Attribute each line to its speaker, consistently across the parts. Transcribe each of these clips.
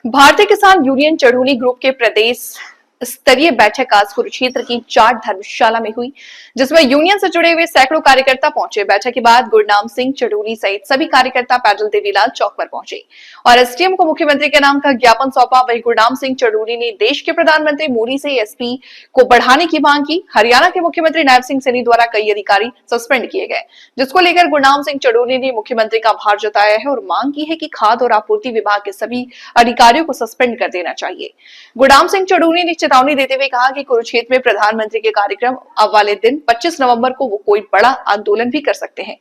Speaker 1: भारतीय किसान union Chaduni group के प्रदेश स्तरीय बैठक आज कुरुक्षेत्र की जाट धर्मशाला में हुई, जिसमें यूनियन से जुड़े हुए सैकड़ों कार्यकर्ता पहुंचे। बैठक के बाद गुरनाम सिंह चढ़ूनी सहित सभी कार्यकर्ता पैदल देवीलाल चौक पर पहुंचे और एसडीएम को मुख्यमंत्री के नाम का ज्ञापन सौंपा। वहीं गुरनाम सिंह चढ़ूनी ने देश के प्रधानमंत्री मोदी से एसपी को बढ़ाने की मांग की। हरियाणा के मुख्यमंत्री नायब सिंह सैनी द्वारा कई अधिकारी सस्पेंड किए गए, जिसको लेकर गुरनाम सिंह चढ़ूनी ने मुख्यमंत्री का आभार जताया है और मांग की है कि खाद्य और आपूर्ति विभाग के सभी अधिकारियों को सस्पेंड कर देना चाहिए। गुरनाम सिंह चढ़ूनी ने चेतावनी देते हुए कहा कि कुरुक्षेत्र में प्रधानमंत्री के कार्यक्रम वाले दिन 25 नवंबर को वो कोई बड़ा आंदोलन भी कर सकते हैं।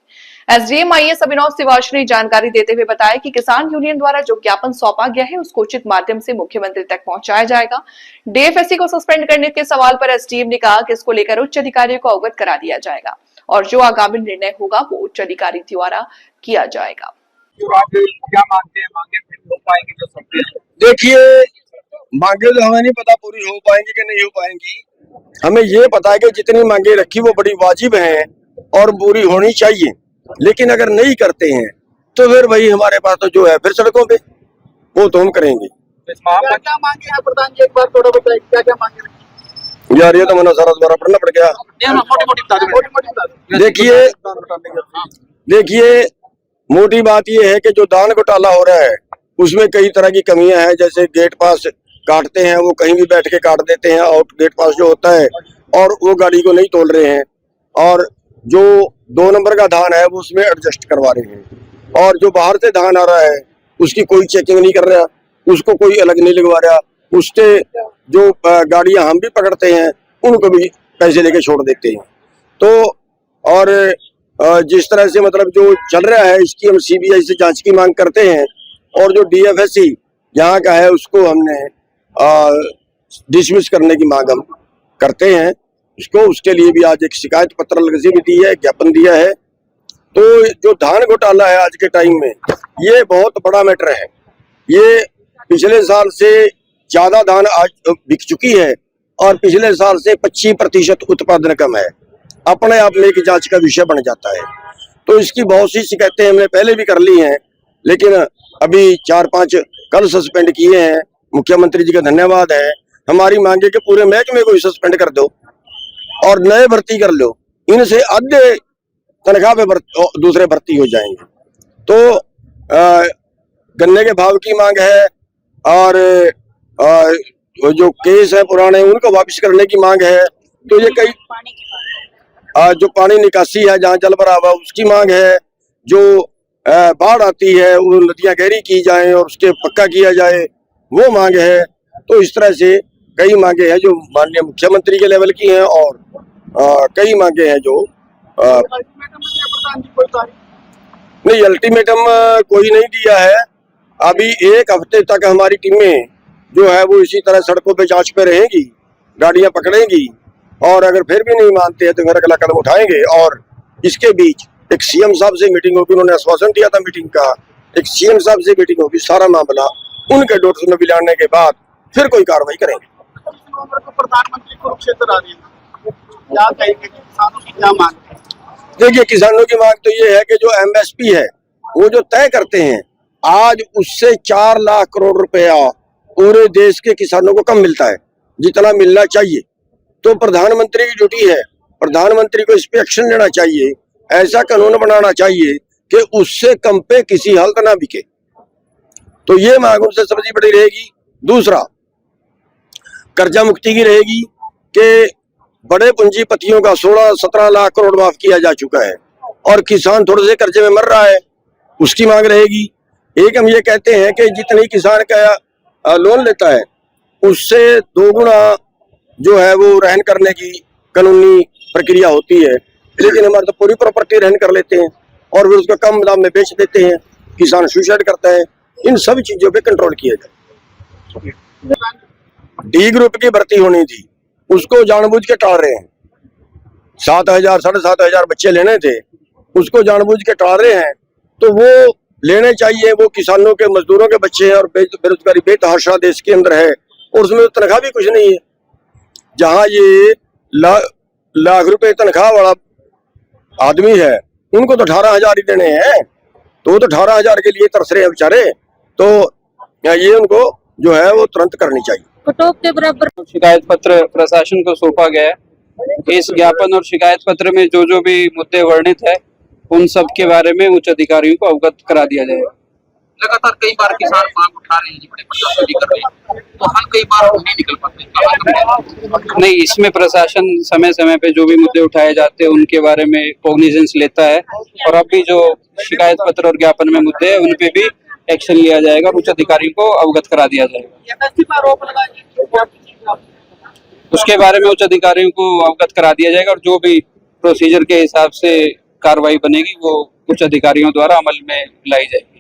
Speaker 1: एसडीएम आईएएस अभिनव सिवाच ने जानकारी देते हुए बताया कि किसान यूनियन द्वारा जो ज्ञापन सौंपा गया है उसको उचित माध्यम से मुख्यमंत्री तक पहुंचाया जाएगा। डीएफएससी को सस्पेंड करने के सवाल पर एसडीएम ने कहा कि इसको लेकर उच्च अधिकारियों को अवगत करा दिया जाएगा और जो आगामी निर्णय होगा वो उच्च अधिकारी द्वारा किया जाएगा।
Speaker 2: क्या मांगते हैं, मांगे फिर हो पाएंगे जो सबके?
Speaker 3: देखिए, मांगे तो हमें नहीं पता पूरी हो पाएंगी कि नहीं हो पाएंगी। हमें ये पता है कि जितनी मांगे रखी वो बड़ी वाजिब हैं और पूरी होनी चाहिए, लेकिन अगर नहीं करते हैं तो फिर भाई हमारे पास तो जो है फिर सड़कों पे वो तो हम करेंगे।
Speaker 2: क्या मांगे हैं प्रधान जी, एक बार थोड़ा बताइए क्या क्या मांगे रखी?
Speaker 3: यार ये तो मैंने सारा दोबारा पढ़ना पड़ गया। देखिए मोटी बात ये है कि जो दान घोटाला हो रहा है उसमें कई तरह की कमियां हैं। जैसे गेट पास काटते हैं, वो कहीं भी बैठ के काट देते हैं, आउट गेट पास जो होता है, और वो गाड़ी को नहीं तोल रहे हैं। और जो 2 नंबर का धान है वो उसमें एडजस्ट करवा रहे हैं, और जो बाहर से धान आ रहा है उसकी कोई चेकिंग नहीं कर रहा, उसको कोई अलग नहीं लगवा रहा। उससे जो गाड़ियां हम भी पकड़ते हैं उनको भी पैसे लेके छोड़ देते हैं। तो और जिस तरह से मतलब जो चल रहा है इसकी हम सीबीआई से जांच की मांग करते हैं, और जो डीएफएससी यहाँ का है उसको हमने डिसमिस करने की मांग हम करते हैं उसको। उसके लिए भी आज एक शिकायत पत्र भी दी है, ज्ञापन दिया है। तो जो धान घोटाला है आज के टाइम में ये बहुत बड़ा मैटर है। ये पिछले साल से ज्यादा धान आज बिक चुकी है और पिछले साल से 25% उत्पादन कम है। अपने आप में एक जांच का विषय बन जाता है। तो इसकी बहुत सी शिकायतें हमने पहले भी कर ली हैं, लेकिन अभी 4-5 कल सस्पेंड किए हैं। मुख्यमंत्री जी का धन्यवाद है। हमारी मांगे के पूरे महकमे को सस्पेंड कर दो और नए भर्ती कर लो, इनसे आधे तनख्वाह पे दूसरे भर्ती हो जाएंगे। तो गन्ने के भाव की मांग है, और जो केस है पुराने उनको वापस करने की मांग है। तो ये कई जो पानी निकासी है जहाँ जल भरा हुआ उसकी मांग है। जो बाढ़ आती है वो नदियां गहरी की जाए और उसके पक्का किया जाए, वो मांग है। तो इस तरह से कई मांगे हैं जो माननीय मुख्यमंत्री के लेवल की हैं, और कई मांगे हैं जो नहीं, अल्टीमेटम कोई नहीं दिया है। अभी 1 हफ्ते तक हमारी टीमें जो है वो इसी तरह सड़कों पे जांच पे रहेंगी, गाड़ियां पकड़ेंगी, और अगर फिर भी नहीं मानते हैं तो फिर अगला कदम उठाएंगे। और इसके बीच एक सीएम साहब से मीटिंग होगी, उन्होंने आश्वासन दिया था मीटिंग का, एक सीएम साहब से मीटिंग होगी, सारा मामला उनके डोर में मिलाने के बाद फिर कोई कार्रवाई करेंगे।
Speaker 2: प्रधानमंत्री कुरुक्षेत्र आ रही है, क्या कहेंगे किसानों की क्या मांग?
Speaker 3: देखिए, किसानों की मांग तो ये है कि जो एमएसपी है वो जो तय करते हैं, आज उससे 4 लाख करोड़ रुपया पूरे देश के किसानों को कम मिलता है जितना मिलना चाहिए। तो प्रधानमंत्री की ड्यूटी है, प्रधानमंत्री को इस पे एक्शन लेना चाहिए, ऐसा कानून बनाना चाहिए कि उससे कम पे किसी हालत ना बिके। तो ये मांग उनसे सबसे बड़ी रहेगी। दूसरा, कर्जा मुक्ति की रहेगी कि बड़े पूंजीपतियों का 16-17 लाख करोड़ माफ किया जा चुका है और किसान थोड़े से कर्जे में मर रहा है, उसकी मांग रहेगी। एक हम ये कहते हैं कि जितनी किसान का लोन लेता है उससे 2 गुना जो है वो रहन करने की कानूनी प्रक्रिया होती है, लेकिन हमारे तो पूरी प्रॉपर्टी रहन कर लेते हैं और फिर उसको कम दाम में बेच देते हैं, किसान सुसाइड करता है। इन सब चीजों पे कंट्रोल किया जाए। डी ग्रुप की भर्ती होनी थी, उसको जानबूझ के टाल रहे हैं। 7,000 7,500 बच्चे लेने थे, उसको जानबूझ के टाल रहे हैं। तो वो लेने चाहिए, वो किसानों के मजदूरों के बच्चे हैं और बेरोजगारी बेतहाशा देश के अंदर है, और उसमें तनख्वाह भी कुछ नहीं है। जहाँ ये लाख रुपए तनख्वाह वाला आदमी है उनको तो 18,000 ही देने हैं, तो वो तो 18,000 के लिए तरस रहे हैं बेचारे। तो ये उनको जो है वो तुरंत करनी चाहिए।
Speaker 4: कटौप के बराबर
Speaker 5: शिकायत पत्र प्रशासन को सौंपा गया है। इस ज्ञापन और शिकायत पत्र में जो भी मुद्दे वर्णित है उन सब के बारे में उच्च अधिकारियों को अवगत करा दिया जाएगा।
Speaker 6: लगातार कई बार किसान मांग उठा रहे हैं जी, बड़े प्रशासन भी कर रहे हैं, तो हल कई बार नहीं निकल पाते।
Speaker 5: नहीं, इसमें प्रशासन समय समय पे जो भी मुद्दे उठाए जाते हैं उनके बारे में कॉग्निजेंस लेता है और अब भी जो शिकायत पत्र और ज्ञापन में मुद्दे हैं उन पे भी एक्शन लिया जाएगा और उच्च अधिकारियों को अवगत करा दिया जाएगा।
Speaker 2: एमएसपी पर आरोप लगाएंगे,
Speaker 5: उसके बारे में उच्च अधिकारियों को अवगत करा दिया जाएगा और जो भी प्रोसीजर के हिसाब से कार्रवाई बनेगी वो उच्च अधिकारियों द्वारा अमल में लाई जाएगी।